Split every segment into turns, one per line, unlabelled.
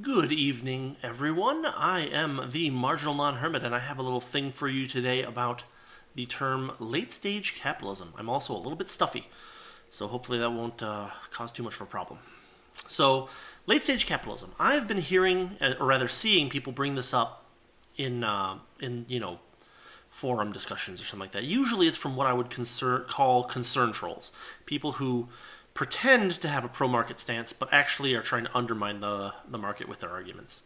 Good evening, everyone. I am the Marginal Non-hermit, and I have a little thing for you today about the term late-stage capitalism. I'm also a little bit stuffy, so hopefully that won't cause too much of a problem. So, late-stage capitalism. I've been hearing, or rather seeing, people bring this up in forum discussions or something like that. Usually, it's from what I would call concern trolls, people who pretend to have a pro-market stance, but actually are trying to undermine the market with their arguments.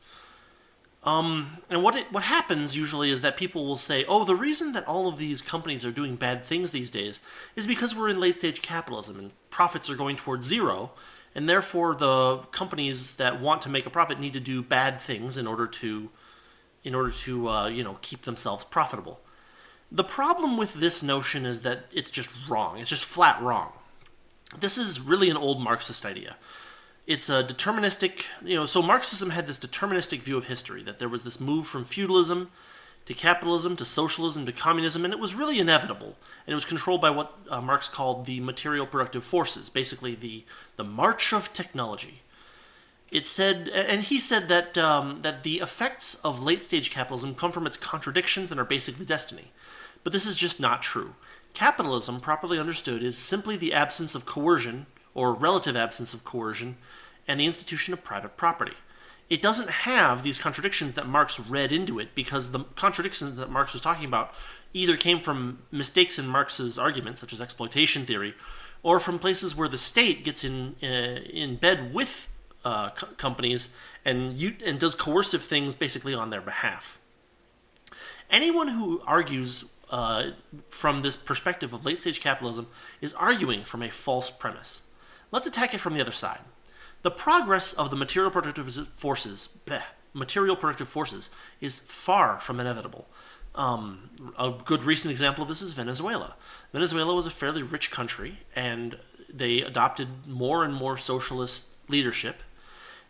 And what happens usually is that people will say, "Oh, the reason that all of these companies are doing bad things these days is because we're in late-stage capitalism and profits are going towards zero, and therefore the companies that want to make a profit need to do bad things in order to keep themselves profitable." The problem with this notion is that it's just wrong. It's just flat wrong. This is really an old Marxist idea. It's a deterministic, so Marxism had this deterministic view of history, that there was this move from feudalism to capitalism to socialism to communism, and it was really inevitable. And it was controlled by what Marx called the material productive forces, basically the march of technology. It said, and he said that the effects of late-stage capitalism come from its contradictions and are basically destiny. But this is just not true. Capitalism, properly understood, is simply the absence of coercion, or relative absence of coercion, and the institution of private property. It doesn't have these contradictions that Marx read into it, because the contradictions that Marx was talking about either came from mistakes in Marx's arguments, such as exploitation theory, or from places where the state gets in bed with companies and does coercive things basically on their behalf. Anyone who argues from this perspective of late-stage capitalism is arguing from a false premise. Let's attack it from the other side. The progress of the material productive forces is far from inevitable. A good recent example of this is Venezuela. Venezuela was a fairly rich country, and they adopted more and more socialist leadership,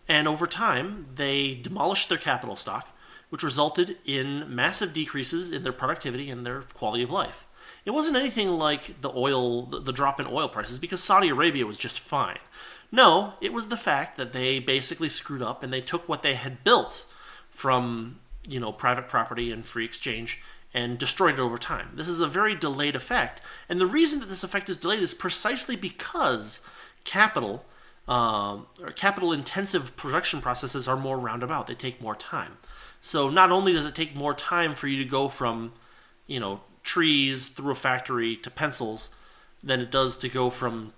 and over time they demolished their capital stock, which resulted in massive decreases in their productivity and their quality of life. It wasn't anything like the drop in oil prices, because Saudi Arabia was just fine. No, it was the fact that they basically screwed up and they took what they had built from, private property and free exchange and destroyed it over time. This is a very delayed effect, and the reason that this effect is delayed is precisely because capital-intensive production processes are more roundabout. They take more time. So not only does it take more time for you to go from, trees through a factory to pencils than it does to go from,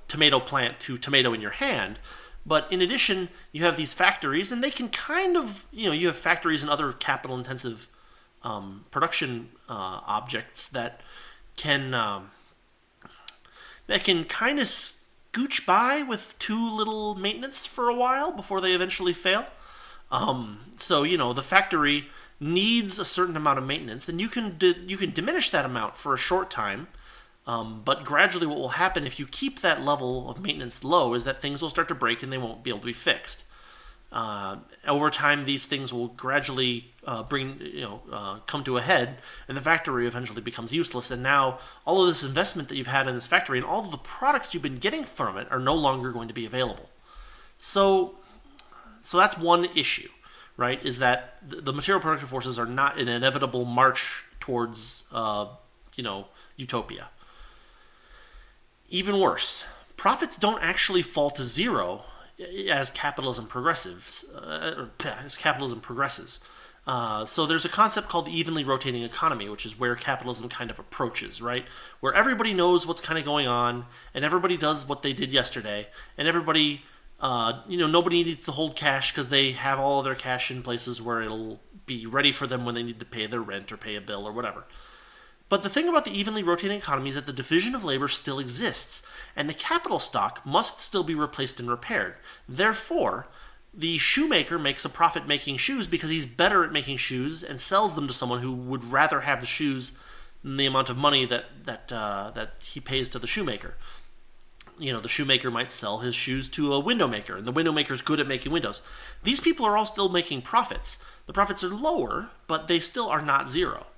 tomato plant to tomato in your hand, but in addition, you have these factories, and they can kind of, you have factories and other capital-intensive production objects that can kind of scooch by with too little maintenance for a while before they eventually fail. So the factory needs a certain amount of maintenance, and you can diminish that amount for a short time, but gradually what will happen if you keep that level of maintenance low is that things will start to break and they won't be able to be fixed. Over time, these things will gradually come to a head, and the factory eventually becomes useless, and now all of this investment that you've had in this factory and all of the products you've been getting from it are no longer going to be available. So that's one issue, right? Is that the material productive forces are not an inevitable march towards, utopia. Even worse, profits don't actually fall to zero as capitalism progresses. So there's a concept called the evenly rotating economy, which is where capitalism kind of approaches, right? Where everybody knows what's kind of going on, and everybody does what they did yesterday, and everybody... nobody needs to hold cash because they have all of their cash in places where it'll be ready for them when they need to pay their rent or pay a bill or whatever. But the thing about the evenly rotating economy is that the division of labor still exists, and the capital stock must still be replaced and repaired. Therefore, the shoemaker makes a profit making shoes because he's better at making shoes and sells them to someone who would rather have the shoes than the amount of money that he pays to the shoemaker. The shoemaker might sell his shoes to a window maker, and the window maker's good at making windows. These people are all still making profits. The profits are lower, but they still are not zero.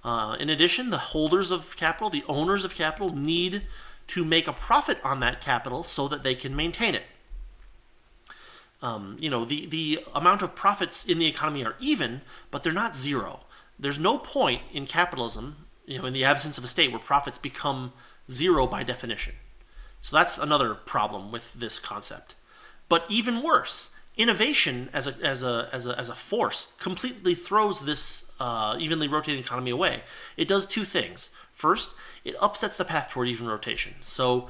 In addition, the holders of capital, the owners of capital, need to make a profit on that capital so that they can maintain it. The amount of profits in the economy are even, but they're not zero. There's no point in capitalism, in the absence of a state, where profits become zero by definition. So that's another problem with this concept. But even worse, innovation as a force completely throws this evenly rotating economy away. It does two things. First, it upsets the path toward even rotation. So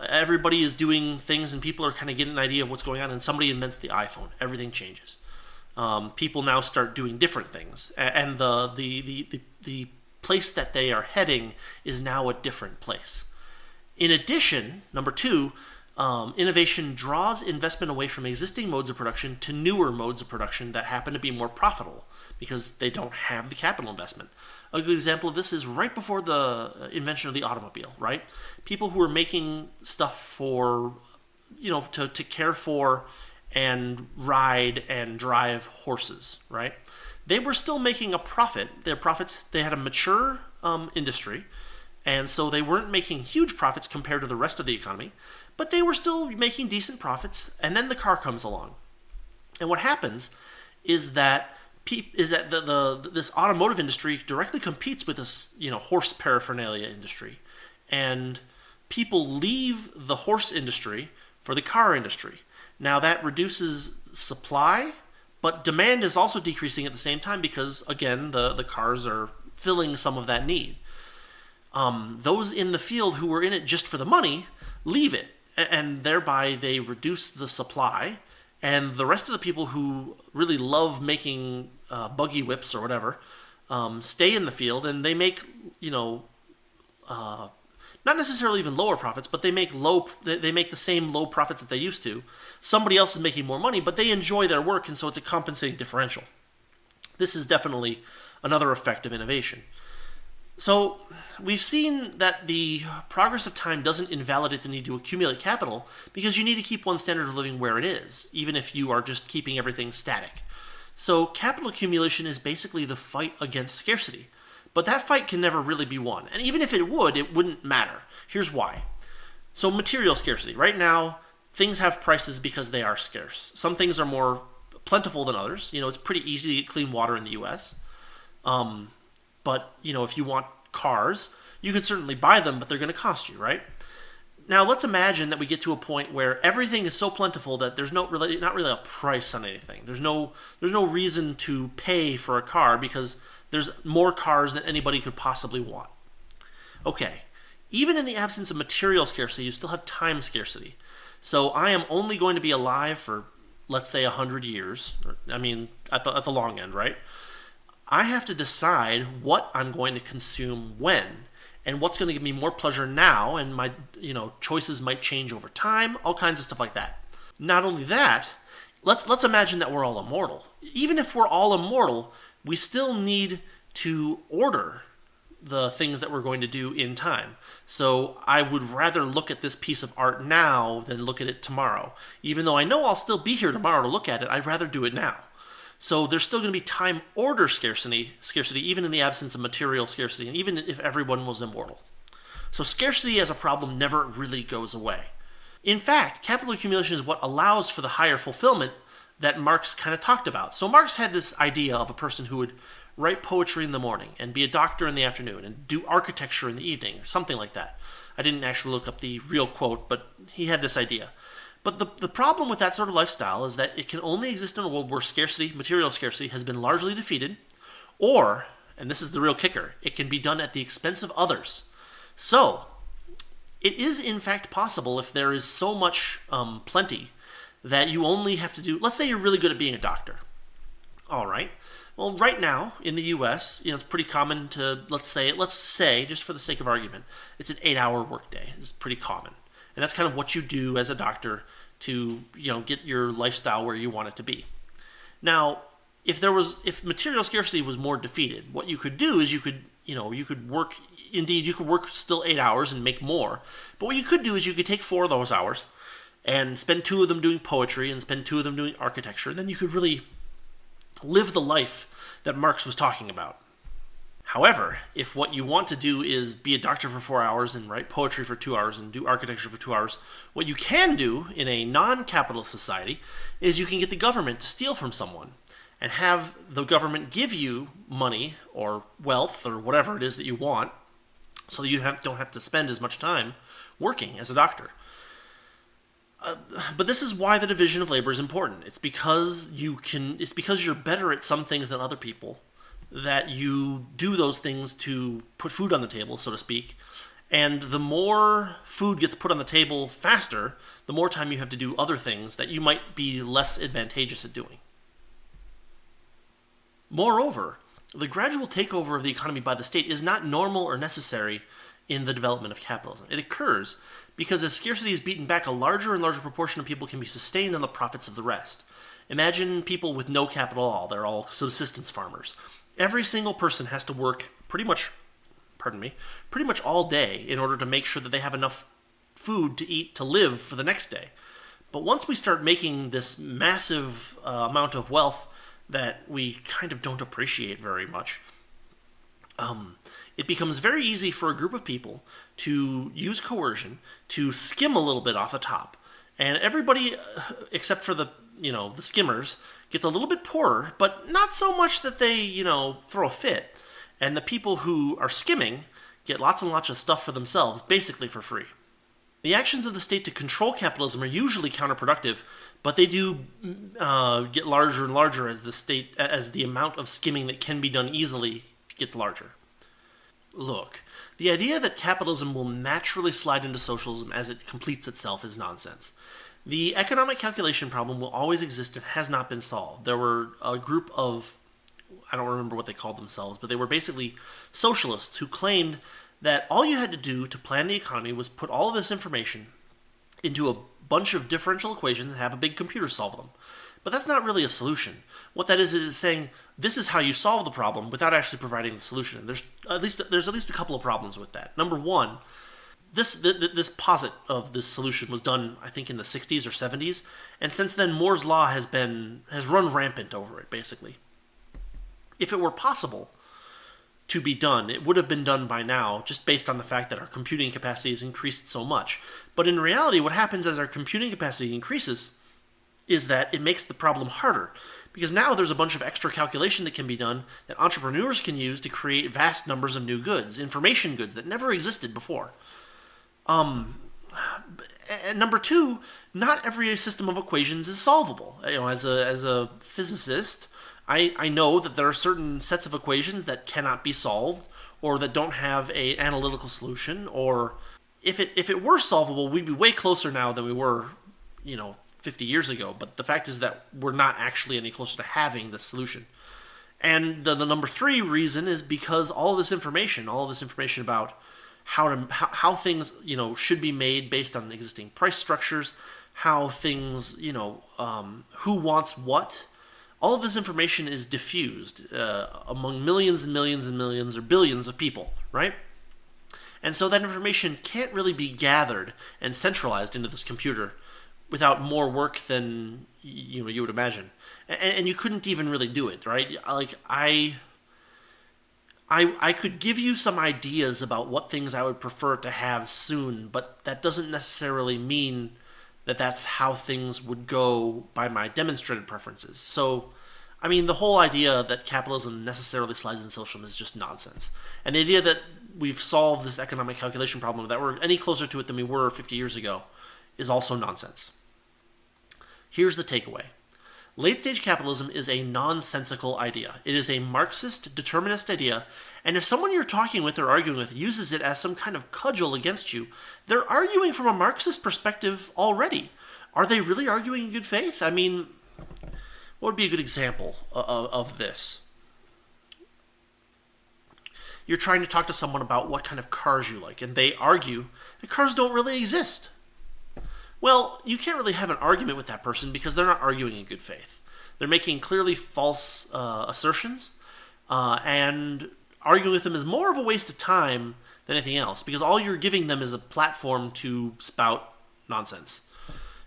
everybody is doing things and people are kind of getting an idea of what's going on, and somebody invents the iPhone. Everything changes. People now start doing different things, and the place that they are heading is now a different place. In addition, number two, innovation draws investment away from existing modes of production to newer modes of production that happen to be more profitable because they don't have the capital investment. A good example of this is right before the invention of the automobile, right? People who were making stuff for, to care for and ride and drive horses, right? They were still making a profit. They had a mature industry, and so they weren't making huge profits compared to the rest of the economy, but they were still making decent profits. And then the car comes along, and what happens is that this automotive industry directly competes with this horse paraphernalia industry, and people leave the horse industry for the car industry. Now that reduces supply, but demand is also decreasing at the same time because, again, the cars are filling some of that need. Those in the field who were in it just for the money leave it, and thereby they reduce the supply, and the rest of the people who really love making buggy whips or whatever stay in the field, and they make, not necessarily even lower profits, but they make the same low profits that they used to. Somebody else is making more money, but they enjoy their work, and so it's a compensating differential. This is definitely another effect of innovation. So we've seen that the progress of time doesn't invalidate the need to accumulate capital because you need to keep one's standard of living where it is, even if you are just keeping everything static. So capital accumulation is basically the fight against scarcity. But that fight can never really be won. And even if it would, it wouldn't matter. Here's why. So material scarcity. Right now, things have prices because they are scarce. Some things are more plentiful than others. It's pretty easy to get clean water in the U.S. But, if you want cars, you can certainly buy them, but they're going to cost you, right? Now, let's imagine that we get to a point where everything is so plentiful that there's not really a price on anything. There's no reason to pay for a car because there's more cars than anybody could possibly want. Okay, even in the absence of material scarcity, you still have time scarcity. So I am only going to be alive for, let's say, 100 years. At the long end, right? I have to decide what I'm going to consume when, and what's going to give me more pleasure now, and my choices might change over time, all kinds of stuff like that. Not only that, let's imagine that we're all immortal. Even if we're all immortal, we still need to order the things that we're going to do in time. So I would rather look at this piece of art now than look at it tomorrow. Even though I know I'll still be here tomorrow to look at it, I'd rather do it now. So there's still going to be time order scarcity even in the absence of material scarcity, and even if everyone was immortal. So scarcity as a problem never really goes away. In fact, capital accumulation is what allows for the higher fulfillment that Marx kind of talked about. So Marx had this idea of a person who would write poetry in the morning and be a doctor in the afternoon and do architecture in the evening, or something like that. I didn't actually look up the real quote, but he had this idea. But the problem with that sort of lifestyle is that it can only exist in a world where material scarcity, has been largely defeated, or, and this is the real kicker, it can be done at the expense of others. So, it is in fact possible, if there is so much plenty, that you only have to do, let's say you're really good at being a doctor. All right. Well, right now in the U.S., it's pretty common to, let's say, just for the sake of argument, it's an 8-hour workday. It's pretty common. And that's kind of what you do as a doctor to, get your lifestyle where you want it to be. Now, if material scarcity was more defeated, what you could do is you could work still 8 hours and make more. But what you could do is you could take 4 of those hours and spend 2 of them doing poetry and spend 2 of them doing architecture. And then you could really live the life that Marx was talking about. However, if what you want to do is be a doctor for 4 hours and write poetry for 2 hours and do architecture for 2 hours, what you can do in a non-capitalist society is you can get the government to steal from someone and have the government give you money or wealth or whatever it is that you want so that you don't have to spend as much time working as a doctor. But this is why the division of labor is important. It's because you're better at some things than other people that you do those things to put food on the table, so to speak. And the more food gets put on the table faster, the more time you have to do other things that you might be less advantageous at doing. Moreover, the gradual takeover of the economy by the state is not normal or necessary in the development of capitalism. It occurs because as scarcity is beaten back, a larger and larger proportion of people can be sustained on the profits of the rest. Imagine people with no capital at all. They're all subsistence farmers. Every single person has to work pretty much all day in order to make sure that they have enough food to eat to live for the next day. But once we start making this massive amount of wealth that we kind of don't appreciate very much, it becomes very easy for a group of people to use coercion to skim a little bit off the top. And everybody, except for the skimmers, gets a little bit poorer, but not so much that they, throw a fit. And the people who are skimming get lots and lots of stuff for themselves, basically for free. The actions of the state to control capitalism are usually counterproductive, but they do get larger and larger as the amount of skimming that can be done easily gets larger. Look, the idea that capitalism will naturally slide into socialism as it completes itself is nonsense. The economic calculation problem will always exist and has not been solved. There were a group of, I don't remember what they called themselves, but they were basically socialists who claimed that all you had to do to plan the economy was put all of this information into a bunch of differential equations and have a big computer solve them. But that's not really a solution. What that is saying, this is how you solve the problem without actually providing the solution. And there's at least a couple of problems with that. Number one, this posit of this solution was done, I think, in the 60s or 70s, and since then Moore's law has run rampant over it, basically. If it were possible to be done, it would have been done by now, just based on the fact that our computing capacity has increased so much. But in reality, what happens as our computing capacity increases is that it makes the problem harder, because now there's a bunch of extra calculation that can be done that entrepreneurs can use to create vast numbers of new goods, information goods that never existed before. And number two, not every system of equations is solvable. As a physicist, I know that there are certain sets of equations that cannot be solved, or that don't have an analytical solution, or if it were solvable, we'd be way closer now than we were, 50 years ago. But the fact is that we're not actually any closer to having the solution. And the number three reason is because all this information about how things should be made based on existing price structures, how things who wants what, all of this information is diffused among millions and millions and millions or billions of people, right? And so that information can't really be gathered and centralized into this computer without more work than you would imagine, and you couldn't even really do it, right? Like I could give you some ideas about what things I would prefer to have soon, but that doesn't necessarily mean that that's how things would go by my demonstrated preferences. So, the whole idea that capitalism necessarily slides into socialism is just nonsense. And the idea that we've solved this economic calculation problem, that we're any closer to it than we were 50 years ago, is also nonsense. Here's the takeaway. Late-stage capitalism is a nonsensical idea. It is a Marxist, determinist idea, and if someone you're talking with or arguing with uses it as some kind of cudgel against you, they're arguing from a Marxist perspective already. Are they really arguing in good faith? What would be a good example of this? You're trying to talk to someone about what kind of cars you like, and they argue that cars don't really exist. Well, you can't really have an argument with that person because they're not arguing in good faith. They're making clearly false assertions, and arguing with them is more of a waste of time than anything else, because all you're giving them is a platform to spout nonsense.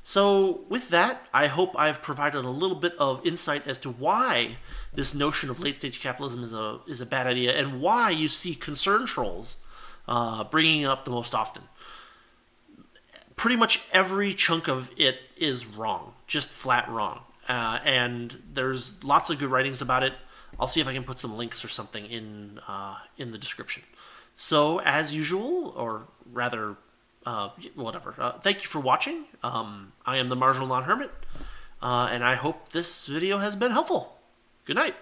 So with that, I hope I've provided a little bit of insight as to why this notion of late-stage capitalism is a bad idea, and why you see concern trolls bringing it up the most often. Pretty much every chunk of it is wrong, just flat wrong. And there's lots of good writings about it. I'll see if I can put some links or something in the description. So as usual, or rather, whatever. Thank you for watching. I am the Marginal Non-Hermit, and I hope this video has been helpful. Good night.